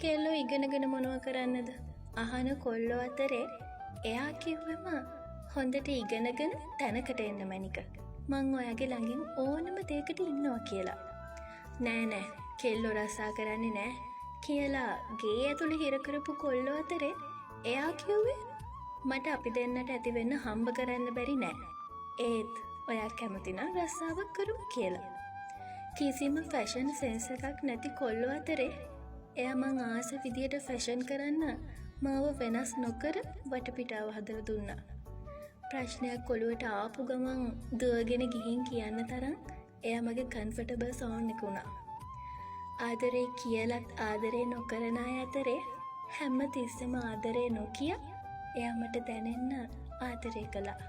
කෙල්ලෝ ඉගෙනගෙන මොනව කරන්නද? අහන කොල්ලෝ අතරේ එයා කිව්වම හොඳට ඉගෙනගෙන තැනකට එන්න මැනික. මං ඔයාගේ ළඟින් ඕනම දෙයකට ඉන්නවා කියලා. නෑ කෙල්ලෝ රස්සා කරන්නේ නෑ කියලා ගේ ඇතුළේ හිර කරපු කොල්ලෝ අතරේ එයා කිව්වේ මට අපි දෙන්නට ඇති වෙන්න හම්බ කරන්න බැරි නෑ. ඒත් ඔයා කැමති නම් රස්සාවක් කරමු කියලා. කිසිම ෆැෂන් සෙන්ස් එකක් නැති කොල්ලෝ අතරේ එයා මං ආස විදියට ෆැෂන් කරන්න මාව වෙනස් නොකර වටපිටාව හදලා දුන්නා. ප්‍රශ්නයක් ඔළුවට ආපු ගමන් දුවගෙන ගිහින් කියන්න තරම් එයා මගේ කම්ෆර්ටබල් සෝන් එක වුණා. ආදරේ කියලත් ආදරේ නොකරන අය අතරේ හැම තිස්සෙම ආදරේ නොකිය එයා මට දැනෙන්න ආදරේ කළා.